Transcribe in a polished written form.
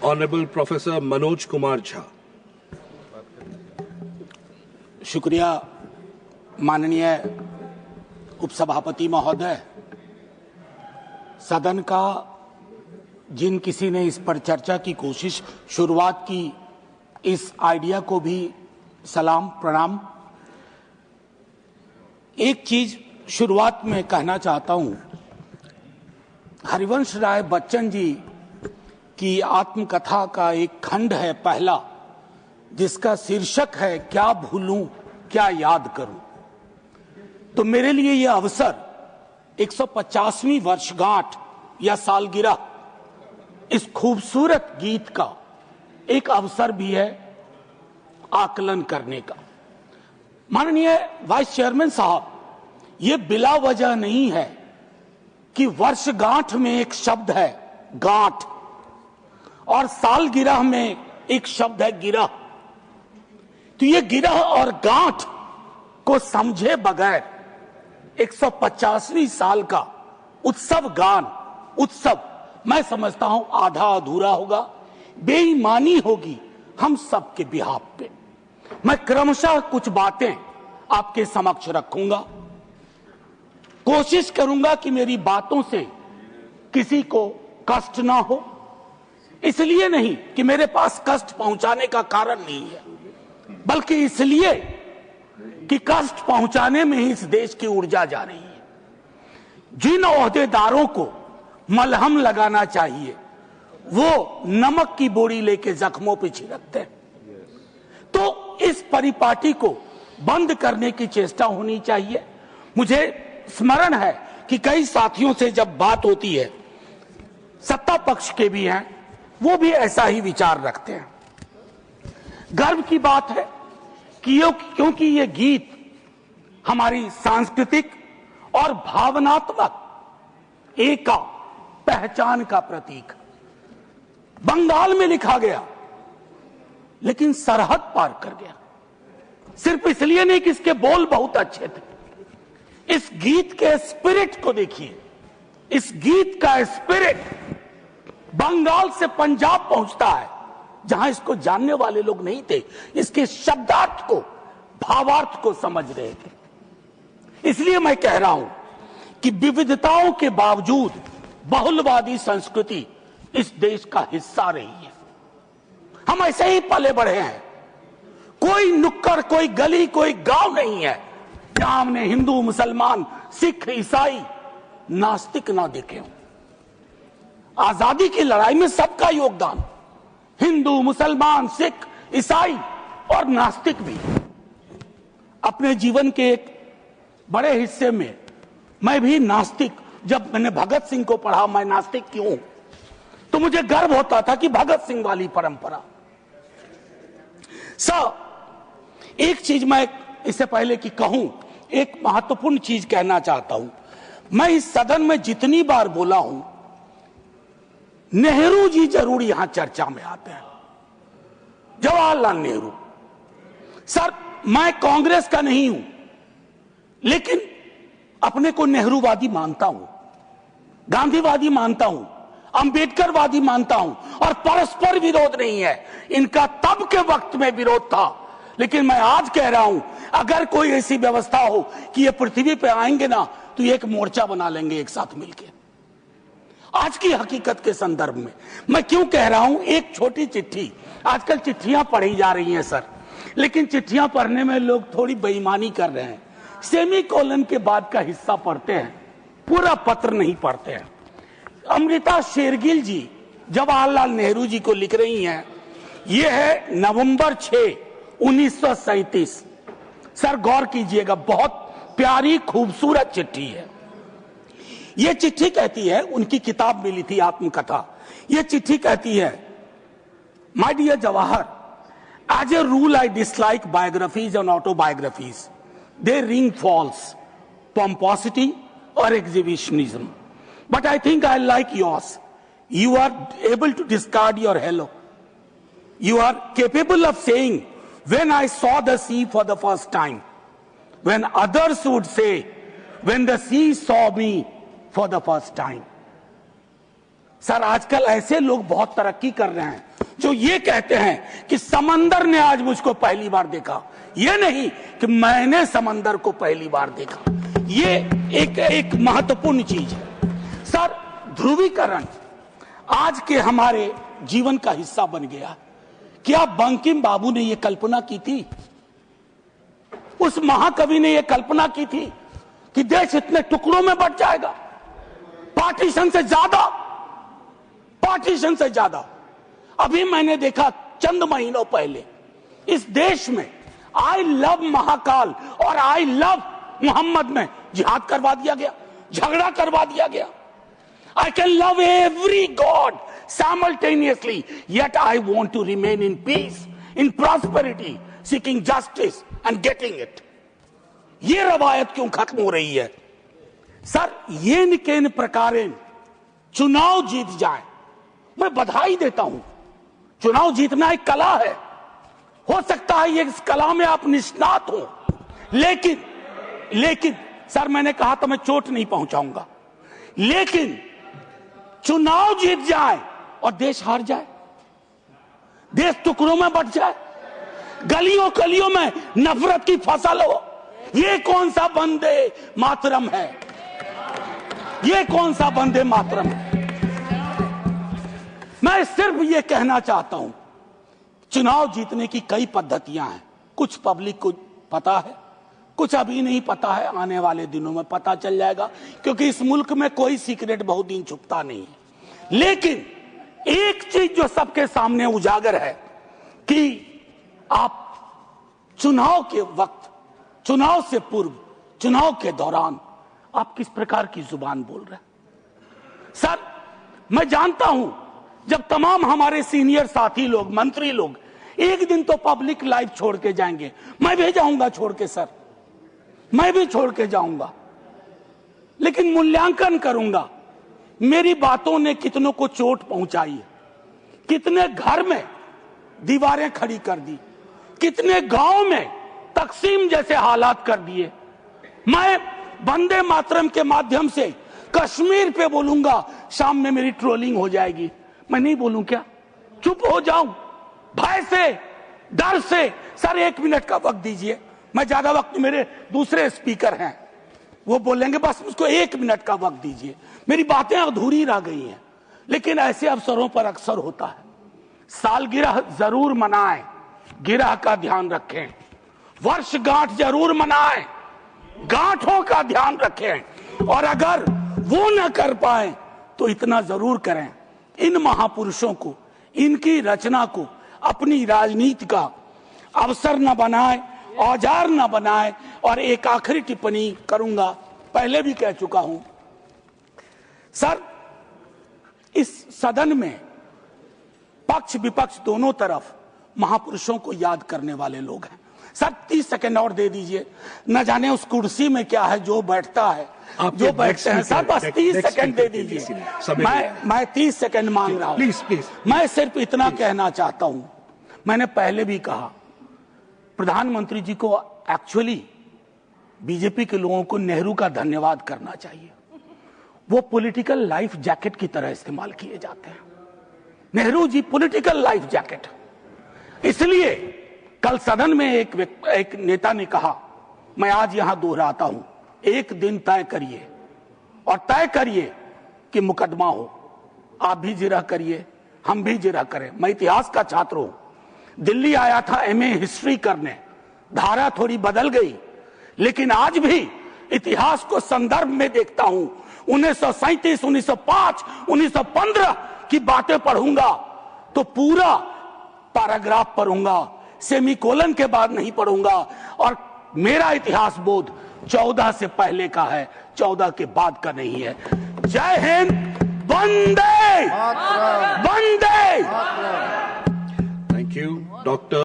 Honorable Professor Manoj Kumar Jha. शुक्रिया माननीय उपसभापति महोदय। सदन का जिन किसी ने इस पर चर्चा की कोशिश शुरुआत की, इस आइडिया को भी सलाम प्रणाम। एक चीज शुरुआत में कहना चाहता हूं, हरिवंश राय बच्चन जी की आत्मकथा का एक खंड है पहला, जिसका शीर्षक है क्या भूलूं क्या याद करूं। तो मेरे लिए यह अवसर 150वीं वर्षगांठ या सालगिरह इस खूबसूरत गीत का एक अवसर भी है आकलन करने का। माननीय वाइस चेयरमैन साहब, ये बिला वजह नहीं है कि वर्षगांठ में एक शब्द है गांठ और सालगिरह में एक शब्द है गिरह। तो ये गिरह और गांठ को समझे बगैर 150वीं साल का उत्सव गान, उत्सव मैं समझता हूं आधा अधूरा होगा, बेईमानी होगी हम सबके बिहाफ पे। मैं क्रमशः कुछ बातें आपके समक्ष रखूंगा, कोशिश करूंगा कि मेरी बातों से किसी को कष्ट ना हो। इसलिए नहीं कि मेरे पास कष्ट पहुंचाने का कारण नहीं है, बल्कि इसलिए कि कष्ट पहुंचाने में ही इस देश की ऊर्जा जा रही है। जिन ओहदेदारों को मलहम लगाना चाहिए वो नमक की बोरी लेके जख्मों पे छिड़कते हैं। तो इस परिपाटी को बंद करने की चेष्टा होनी चाहिए। मुझे स्मरण है कि कई साथियों से जब बात होती है, सत्ता पक्ष के भी हैं, वो भी ऐसा ही विचार रखते हैं। गर्व की बात है कि क्योंकि ये गीत हमारी सांस्कृतिक और भावनात्मक एका पहचान का प्रतीक, बंगाल में लिखा गया लेकिन सरहद पार कर गया। सिर्फ इसलिए नहीं कि इसके बोल बहुत अच्छे थे, इस गीत के स्पिरिट को देखिए। इस गीत का स्पिरिट बंगाल से पंजाब पहुंचता है, जहां इसको जानने वाले लोग नहीं थे, इसके शब्दार्थ को, भावार्थ को समझ रहे थे। इसलिए मैं कह रहा हूं कि विविधताओं के बावजूद बहुलवादी संस्कृति इस देश का हिस्सा रही है। हम ऐसे ही पले बढ़े हैं। कोई नुक्कड़, कोई गली, कोई गांव नहीं है जहां हमने हिंदू, मुसलमान, सिख, ईसाई, नास्तिक ना देखे हों। आजादी की लड़ाई में सबका योगदान, हिंदू, मुसलमान, सिख, ईसाई और नास्तिक भी। अपने जीवन के एक बड़े हिस्से में मैं भी नास्तिक, जब मैंने भगत सिंह को पढ़ा मैं नास्तिक क्यों, तो मुझे गर्व होता था कि भगत सिंह वाली परंपरा। एक चीज मैं इससे पहले कि कहूं, एक महत्वपूर्ण चीज कहना चाहता हूं। मैं इस सदन में जितनी बार बोला हूं, नेहरू जी जरूर यहां चर्चा में आते हैं। जवाहरलाल नेहरू सर, मैं कांग्रेस का नहीं हूं, लेकिन अपने को नेहरूवादी मानता हूं, गांधीवादी मानता हूं, अंबेडकरवादी मानता हूं, और परस्पर विरोध नहीं है। इनका तब के वक्त में विरोध था, लेकिन मैं आज कह रहा हूं, अगर कोई ऐसी व्यवस्था हो कि ये पृथ्वी पे आएंगे ना, तो एक मोर्चा बना लेंगे एक साथ मिलकर। आज की हकीकत के संदर्भ में मैं क्यों कह रहा हूं, एक छोटी चिट्ठी, आजकल चिट्ठियां पढ़ी जा रही हैं सर, लेकिन चिट्ठियां पढ़ने में लोग थोड़ी बेईमानी कर रहे हैं। सेमीकोलन के बाद का हिस्सा पढ़ते हैं, पूरा पत्र नहीं पढ़ते हैं। अमृता शेरगिल जी जवाहरलाल नेहरू जी को लिख रही हैं, यह है नवंबर 6, 1937। सर गौर कीजिएगा, बहुत प्यारी खूबसूरत चिट्ठी है। यह चिट्ठी कहती है, उनकी किताब मिली थी आत्मकथा। यह चिट्ठी कहती है, my dear Jawahar, as a rule I dislike biographies and autobiographies. They ring false, pomposity or exhibitionism. But I think I like yours. You are able to discard your hello. You are capable of saying, when I saw the sea for the first time, when others would say, when the sea saw me for the first time. Sir आजकल ऐसे लोग बहुत तरक्की कर रहे हैं जो ये कहते हैं कि समंदर ने आज मुझको पहली बार देखा, ये नहीं कि मैंने समंदर को पहली बार देखा। ये एक महत्वपूर्ण चीज है सर। ध्रुवीकरण आज के हमारे जीवन का हिस्सा बन गया। क्या बंकिम बाबू ने यह कल्पना की थी, उस महाकवि ने यह कल्पना की थी कि देश इतने टुकड़ों में बंट जाएगा? पार्टीशन से ज्यादा। अभी मैंने देखा चंद महीनों पहले इस देश में आई लव महाकाल और आई लव मोहम्मद में जिहाद करवा दिया गया, झगड़ा करवा दिया गया। I can love every God simultaneously, yet I want to remain in peace, in prosperity, seeking justice and getting it. ये रवायत क्यों खत्म हो रही है सर? ये निकेन प्रकारेण चुनाव जीत जाए, मैं बधाई देता हूं। चुनाव जीतना एक कला है, हो सकता है ये इस कला में आप निष्णात हो, लेकिन सर मैंने कहा तो मैं चोट नहीं पहुंचाऊंगा, लेकिन चुनाव जीत जाए और देश हार जाए, देश टुकड़ों में बंट जाए, गलियों गलियों में नफरत की फसल हो, ये कौन सा वंदे मातरम है? ये कौन सा वंदे मातरम है? मैं सिर्फ ये कहना चाहता हूं, चुनाव जीतने की कई पद्धतियां हैं। कुछ पब्लिक को पता है, कुछ अभी नहीं पता है, आने वाले दिनों में पता चल जाएगा, क्योंकि इस मुल्क में कोई सीक्रेट बहुत दिन छुपता नहीं है। लेकिन एक चीज जो सबके सामने उजागर है कि आप चुनाव के वक्त, चुनाव से पूर्व, चुनाव के दौरान आप किस प्रकार की जुबान बोल रहे हैं। सर मैं जानता हूं जब तमाम हमारे सीनियर साथी लोग, मंत्री लोग एक दिन तो पब्लिक लाइफ छोड़ के जाएंगे, मैं भी जाऊंगा छोड़ के सर, मैं भी छोड़ के जाऊंगा, लेकिन मूल्यांकन करूंगा मेरी बातों ने कितनों को चोट पहुंचाई है, कितने घर में दीवारें खड़ी कर दी, कितने गांव में तकसीम जैसे हालात कर दिए। मैं वंदे मातरम के माध्यम से कश्मीर पे बोलूंगा, शाम में मेरी ट्रोलिंग हो जाएगी, मैं नहीं बोलूं क्या? चुप हो जाऊं भय से, डर से? सर 1 मिनट का वक्त दीजिए, मैं ज्यादा वक्त, मेरे दूसरे स्पीकर हैं वो बोलेंगे, बस उसको 1 मिनट का वक्त दीजिए। मेरी बातें अधूरी रह गई हैं, लेकिन ऐसे अवसरों पर अक्सर होता है। सालगिरह जरूर मनाएं, गिरह का ध्यान रखें, वर्षगांठ जरूर मनाएं, गांठों का ध्यान रखें, और अगर वो न कर पाए तो इतना जरूर करें, इन महापुरुषों को, इनकी रचना को अपनी राजनीति का अवसर न बनाए, औजार न बनाए। और एक आखिरी टिप्पणी करूंगा, पहले भी कह चुका हूं सर, इस सदन में पक्ष विपक्ष दोनों तरफ महापुरुषों को याद करने वाले लोग हैं। सर 30 सेकंड और दे दीजिए, न जाने उस कुर्सी में क्या है जो बैठता है, जो बैठते हैं। सर बस 30 सेकंड दे दीजिए, मैं 30 सेकंड मांग रहा हूं। प्लीज मैं सिर्फ इतना कहना चाहता हूं, मैंने पहले भी कहा, प्रधानमंत्री जी को एक्चुअली बीजेपी के लोगों को नेहरू का धन्यवाद करना चाहिए। वो पॉलिटिकल लाइफ जैकेट की तरह इस्तेमाल किए जाते हैं। Nehru ji political life jacket. इसलिए कल सदन में एक नेता ने कहा, मैं आज यहां दोहराता हूं, एक दिन तय करिए और तय करिए कि मुकदमा हो। आप भी जिरह करिए, हम भी जिरह करें। मैं इतिहास का छात्र हूं, दिल्ली आया था एमए हिस्ट्री करने, धारा थोड़ी बदल गई, लेकिन आज भी इतिहास को संदर्भ में देखता हूं। 1937, 1905, 1915 की बातें पढ़ूंगा तो पूरा पैराग्राफ पढ़ूंगा, सेमीकोलन के बाद नहीं पढ़ूंगा। और मेरा इतिहास बोध 14 से पहले का है, 14 के बाद का नहीं है। जय हिंद, वंदे वंदे। Thank you doctor